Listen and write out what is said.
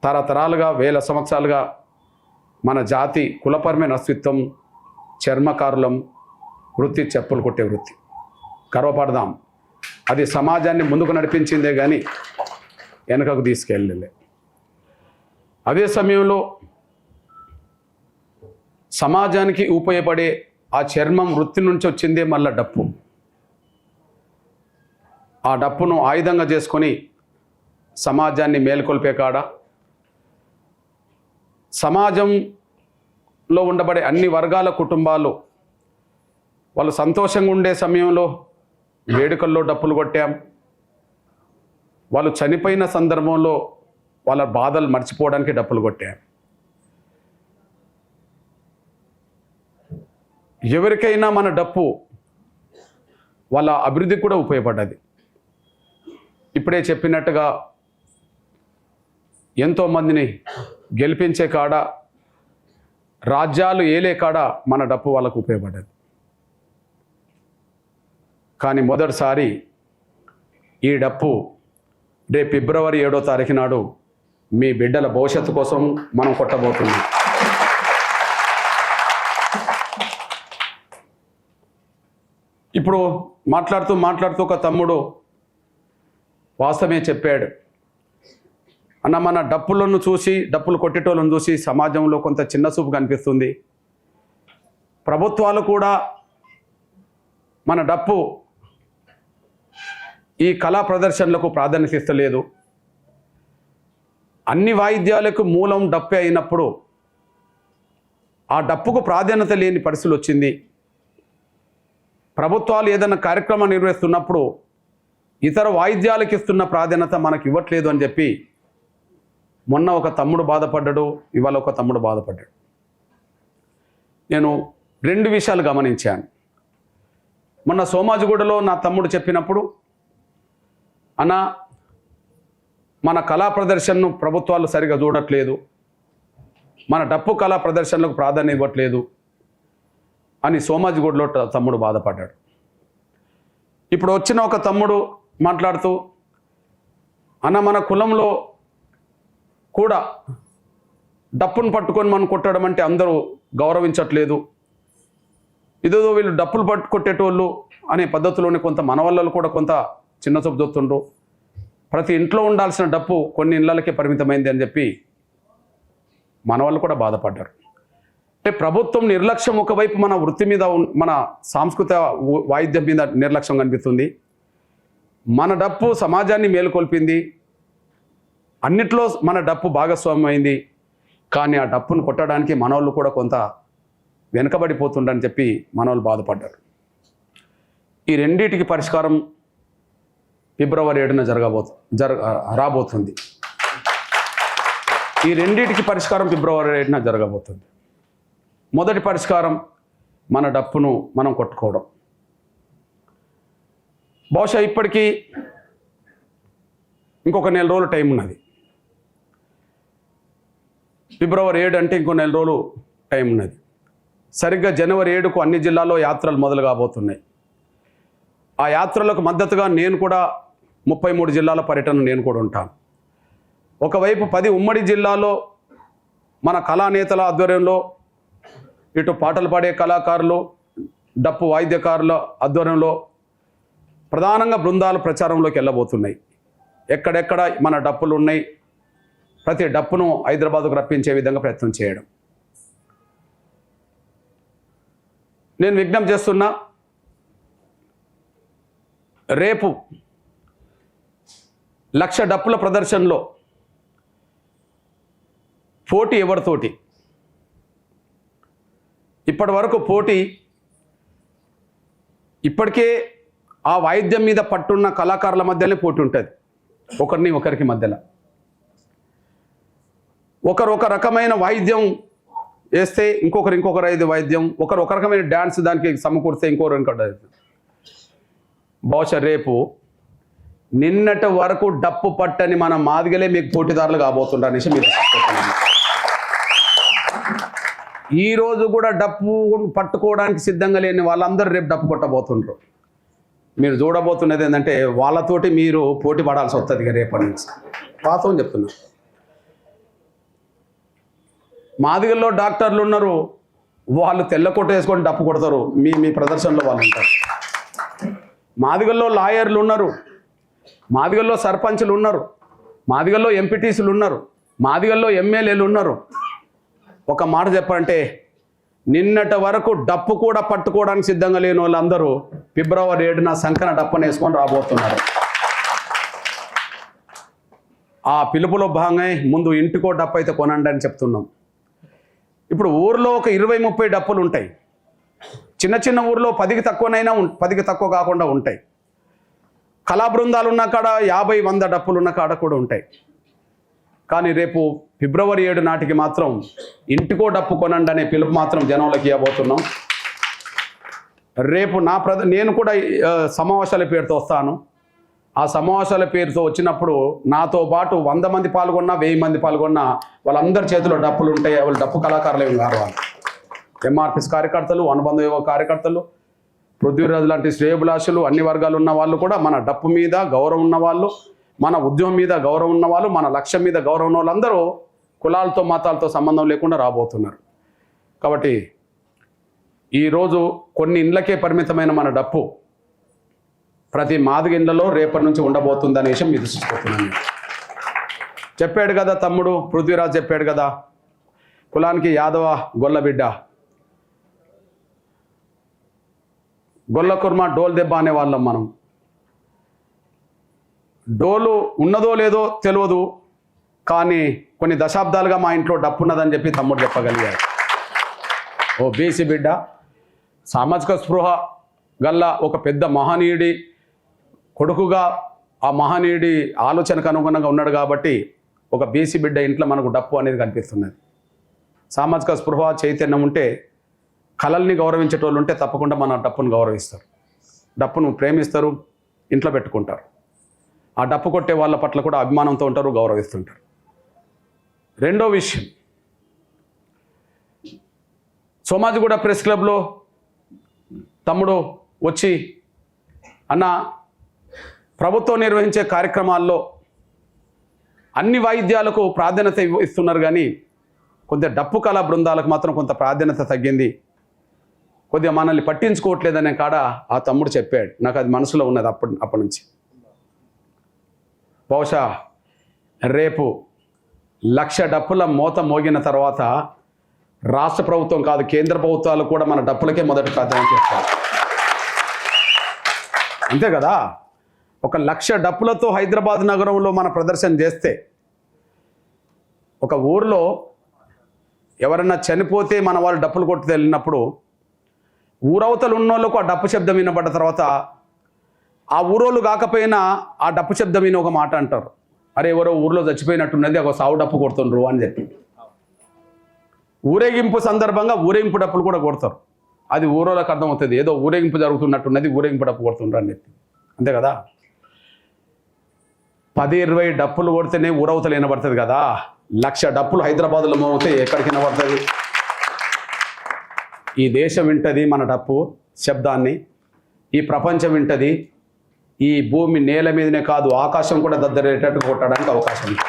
తరతరాలుగా వేల సంవత్సరాలుగా మన జాతి కులపరమైన అస్తిత్వం చర్మకారులం వృత్తి చెప్పులు కొట్టే వృత్తి. గర్వపడదాం. అది సమాజాన్ని ముందుకు నడిపించిందే కానీ వెనకకు తీసుకెళ్ళలే. అదే సమయంలో సమాజానికి ఉపయోగపడే ఆ చర్మం వృత్తి నుంచి వచ్చిందే మళ్ళీ డప్పు. ఆ డప్పును ఆయుధంగా చేసుకొని సమాజాన్ని మేల్కొల్పే కాడ సమాజంలో ఉండబడే అన్ని వర్గాల కుటుంబాలు వాళ్ళు సంతోషంగా ఉండే సమయంలో వేడుకల్లో డప్పులు కొట్టాం. వాళ్ళు చనిపోయిన సందర్భంలో వాళ్ళ బాధలు మర్చిపోవడానికి డప్పులు కొట్టాం. ఎవరికైనా మన డప్పు వాళ్ళ అభివృద్ధికి కూడా ఉపయోగపడ్డది. ఇప్పుడే చెప్పినట్టుగా ఎంతోమందిని గెలిపించే కాడ రాజ్యాలు ఏలే కాడ మన డప్పు వాళ్ళకు ఉపయోగపడ్డది. కానీ మొదటిసారి ఈ డప్పు రేపు ఫిబ్రవరి 7వ తారీఖు నాడు మీ బిడ్డల భవిష్యత్తు కోసం మనం కొట్టబోతున్నాం. ఇప్పుడు మాట్లాడుతూ ఒక తమ్ముడు వాస్తవమే చెప్పాడు. అన్న, మన డప్పులను చూసి డప్పులు కొట్టేటోళ్ళను చూసి సమాజంలో కొంత చిన్న చూపు కనిపిస్తుంది. ప్రభుత్వాలు కూడా మన డప్పు ఈ కళా ప్రదర్శనలకు ప్రాధాన్యత ఇస్తలేదు. అన్ని వాయిద్యాలకు మూలం డప్పే అయినప్పుడు ఆ డప్పుకు ప్రాధాన్యత లేని పరిస్థితులు వచ్చింది. ప్రభుత్వాలు ఏదైనా కార్యక్రమం నిర్వహిస్తున్నప్పుడు ఇతర వాయిద్యాలకు ఇస్తున్న ప్రాధాన్యత మనకు ఇవ్వట్లేదు అని చెప్పి మొన్న ఒక తమ్ముడు బాధపడ్డాడు, ఇవాళ ఒక తమ్ముడు బాధపడ్డాడు. నేను 2 విషయాలు గమనించాను. మొన్న సోమాజిగూడలో నా తమ్ముడు చెప్పినప్పుడు, అన్న, మన కళా ప్రదర్శనను ప్రభుత్వాలు సరిగా చూడట్లేదు, మన డప్పు కళా ప్రదర్శనలకు ప్రాధాన్యత ఇవ్వట్లేదు అని సోమాజిగూడలో తమ్ముడు బాధపడ్డాడు. ఇప్పుడు వచ్చిన ఒక తమ్ముడు మాట్లాడుతూ, అన్న, మన కులంలో కూడా డప్పును పట్టుకొని మనం కొట్టడం అంటే అందరూ గౌరవించట్లేదు, ఇదో వీళ్ళు డప్పులు కొట్టేటోళ్ళు అనే పద్ధతిలోనే కొంత మనవళ్ళు కూడా కొంత చిన్న చూపు చూస్తుండ్రు. ప్రతి ఇంట్లో ఉండాల్సిన డప్పు కొన్ని ఇళ్ళకే పరిమితమైంది అని చెప్పి మనవాళ్ళు కూడా బాధపడ్డారు. అంటే ప్రభుత్వం నిర్లక్ష్యం ఒకవైపు మన వృత్తి మీద, మన సాంస్కృతిక వాయిద్యం మీద నిర్లక్ష్యం కనిపిస్తుంది. మన డప్పు సమాజాన్ని మేలుకొల్పింది, అన్నిట్లో మన డప్పు భాగస్వామ్యమైంది. కానీ ఆ డప్పును కొట్టడానికి మనవాళ్ళు కూడా కొంత వెనుకబడిపోతుండని చెప్పి మనవాళ్ళు బాధపడ్డారు. ఈ రెండింటికి పరిష్కారం ఫిబ్రవరి 7న రాబోతుంది. ఈ రెండింటికి పరిష్కారం ఫిబ్రవరి 7న జరగబోతుంది. మొదటి పరిష్కారం మన డప్పును మనం కొట్టుకోవడం. బహుశా ఇప్పటికీ ఇంకొక 4 రోజులు టైం ఉన్నది. ఫిబ్రవరి 7 అంటే ఇంకో 4 రోజులు టైం ఉన్నది. సరిగ్గా జనవరి 7కు అన్ని జిల్లాల్లో యాత్రలు మొదలు కాబోతున్నాయి. ఆ యాత్రలకు మద్దతుగా నేను కూడా 33 జిల్లాల పర్యటన నేను కూడా ఉంటాను. ఒకవైపు 10 ఉమ్మడి జిల్లాలో మన కళానేతల ఆధ్వర్యంలో, ఇటు పాటలు పాడే కళాకారులు, డప్పు వాయిద్యకారుల ఆధ్వర్యంలో ప్రధానంగా బృందాలు ప్రచారంలోకి వెళ్ళబోతున్నాయి. ఎక్కడెక్కడ మన డప్పులు ఉన్నాయి, ప్రతి డప్పును హైదరాబాద్కు రప్పించే విధంగా ప్రయత్నం చేయడం. నేను విజ్ఞప్తి చేస్తున్నా, రేపు 1,00,000 డప్పుల ప్రదర్శనలో పోటీ ఎవరితోటి? ఇప్పటి వరకు పోటీ ఇప్పటికే ఆ వాయిద్యం మీద పట్టున్న కళాకారుల మధ్యనే పోటీ ఉంటుంది, ఒకరికి మధ్యలో. ఒకరు ఒక రకమైన వాయిద్యం వేస్తే ఇంకొకరు ఐదు వాయిద్యం, ఒకరు ఒక రకమైన డ్యాన్స్ దానికి సమకూర్తే ఇంకొకరు. బహుశా రేపు నిన్నటి వరకు డప్పు పట్టని మన మాదిగలే మీకు పోటీదారులు కాబోతుంటారు అనేసి మీరు చెప్తున్నాను. ఈరోజు కూడా డప్పు పట్టుకోవడానికి సిద్ధంగా లేని వాళ్ళందరూ రేపు డప్పు కొట్టబోతుండ్రు. మీరు చూడబోతున్నది ఏంటంటే వాళ్ళతోటి మీరు పోటీ పడాల్సి వస్తుంది రేపటి నుంచి. వాస్తవం చెప్తున్నా. మాదిగల్లో డాక్టర్లు ఉన్నారు, వాళ్ళు తెల్ల కొట్టు వేసుకొని డప్పు కొడతారు, మీ మీ ప్రదర్శనలో వాళ్ళు ఉంటారు. మాదిగల్లో లాయర్లు ఉన్నారు, మాదిగల్లో సర్పంచులు ఉన్నారు, మాదిగల్లో ఎంపీటీసీలు ఉన్నారు, మాదిగల్లో ఎమ్మెల్యేలు ఉన్నారు. ఒక మాట చెప్పాలంటే నిన్నటి వరకు డప్పు కూడా పట్టుకోవడానికి సిద్ధంగా లేని వాళ్ళందరూ ఫిబ్రవరి 7న సంకన డప్పని వేసుకొని రాబోతున్నారు. ఆ పిలుపులో భాగంగా ముందు ఇంటికో డప్పు అయితే కొనండి అని చెప్తున్నాం. ఇప్పుడు ఊర్లో ఒక 20-30 డప్పులు ఉంటాయి. చిన్న చిన్న ఊర్లో 10కి తక్కువనైనా 10కి తక్కువ కాకుండా ఉంటాయి. కళా బృందాలు ఉన్న కాడ 50-100 డప్పులు ఉన్న కాడ కూడా ఉంటాయి. కానీ రేపు ఫిబ్రవరి 7 నాటికి మాత్రం ఇంటికో డప్పు కొనండి అనే పిలుపు మాత్రం జనంలోకి ఇవ్వబోతున్నాం. రేపు నేను కూడా సమావేశాల పేరుతో వస్తాను. ఆ సమావేశాల పేరుతో వచ్చినప్పుడు నాతో పాటు 100 మంది పాల్గొన్నా 1000 మంది పాల్గొన్నా వాళ్ళందరి చేతిలో డప్పులు ఉంటాయి. వాళ్ళు డప్పు కళాకారులు ఏమి కారు. వాళ్ళు ఎంఆర్పిఎస్ కార్యకర్తలు, అనుబంధ యువ కార్యకర్తలు, పృథ్వీరాజు లాంటి శ్రేయోభిలాషులు, అన్ని వర్గాలు ఉన్న వాళ్ళు కూడా మన డప్పు మీద గౌరవం ఉన్న వాళ్ళు, మన ఉద్యమం మీద గౌరవం ఉన్న వాళ్ళు, మన లక్ష్యం మీద గౌరవం ఉన్న వాళ్ళందరూ కులాలతో మతాలతో సంబంధం లేకుండా రాబోతున్నారు. కాబట్టి ఈరోజు కొన్ని ఇండ్లకే పరిమితమైన మన డప్పు ప్రతి మాదిగ ఇండ్లలో రేపటి నుంచి ఉండబోతుందనే విషయం మీరు చూసుకుంటున్నాను. చెప్పాడు కదా తమ్ముడు పృథ్వీరాజ్, చెప్పాడు కదా కులానికి యాదవ గొల్లబిడ్డ, గొల్ల కుర్మ డోల్ దెబ్బ అనేవాళ్ళం మనం. డోలు ఉన్నదో లేదో తెలియదు, కానీ కొన్ని దశాబ్దాలుగా మా ఇంట్లో డప్పు ఉన్నదని చెప్పి తమ్ముడు చెప్పగలిగాడు. ఓ బీసీ బిడ్డ, సామాజిక స్పృహ గల్ల ఒక పెద్ద మహనీయుడి కొడుకుగా ఆ మహనీయుడి ఆలోచనకు అనుగుణంగా ఉన్నాడు కాబట్టి ఒక బీసీ బిడ్డ ఇంట్లో మనకు డప్పు అనేది కనిపిస్తున్నది. సామాజిక స్పృహ చైతన్యం ఉంటే, కళల్ని గౌరవించేటోళ్ళు ఉంటే తప్పకుండా మన డప్పును గౌరవిస్తారు, డప్పును ప్రేమిస్తారు, ఇంట్లో పెట్టుకుంటారు. ఆ డప్పు కొట్టే వాళ్ళ పట్ల కూడా అభిమానంతో ఉంటారు, గౌరవిస్తుంటారు. రెండో విషయం, సోమాజిగూడ ప్రెస్ క్లబ్లో తమ్ముడు వచ్చి అన్న ప్రభుత్వం నిర్వహించే కార్యక్రమాల్లో అన్ని వాయిద్యాలకు ప్రాధాన్యత ఇస్తున్నారు, కానీ కొద్దిగా డప్పు కళా బృందాలకు మాత్రం కొంత ప్రాధాన్యత తగ్గింది, కొద్దిగా మనల్ని పట్టించుకోవట్లేదనే కాడ ఆ తమ్ముడు చెప్పాడు. నాకు అది మనసులో ఉన్నది అప్పటి నుంచి. బహుశా రేపు 1,00,000 డప్పుల మోత మోగిన తర్వాత రాష్ట్ర ప్రభుత్వం కాదు, కేంద్ర ప్రభుత్వాలు కూడా మన డప్పులకే మొదటి ప్రాధాన్యత ఇస్తారు. అంతే కదా. 1,00,000 డప్పులతో హైదరాబాద్ నగరంలో మన ప్రదర్శన చేస్తే, ఒక ఊర్లో ఎవరన్నా చనిపోతే మన వాళ్ళు డప్పులు కొట్టి వెళ్ళినప్పుడు ఊరవతలు ఉన్నోళ్ళకు ఆ డప్పు శబ్దం వినబడ్డ తర్వాత ఆ ఊరోళ్ళు కాకపోయినా ఆ డప్పు శబ్దం విని ఒక మాట అంటారు, అరే ఎవరో ఊర్లో చచ్చిపోయినట్టున్నది, ఒక సావు డప్పు కొడుతుండ్రు అని చెప్పి. ఊరేగింపు సందర్భంగా ఊరేగింపు డప్పులు కూడా కొడతారు. అది ఊరోళ్ళకి అర్థమవుతుంది, ఏదో ఊరేగింపు జరుగుతున్నట్టున్నది, ఊరేగింపు డప్పు కొడుతుండ్రు అని చెప్పి. అంతే కదా. 10-20 డప్పులు కొడితేనే ఊరవతలు వినబడుతుంది కదా. 1,00,000 డప్పులు హైదరాబాద్లో మోగితే ఎక్కడికి వినబడుతుంది? ఈ దేశం వింటది మన డప్పు శబ్దాన్ని, ఈ ప్రపంచం వింటది, ఈ భూమి నేల మీదనే కాదు ఆకాశం కూడా దద్దరేటట్టు కొట్టడానికి అవకాశం ఉంటుంది.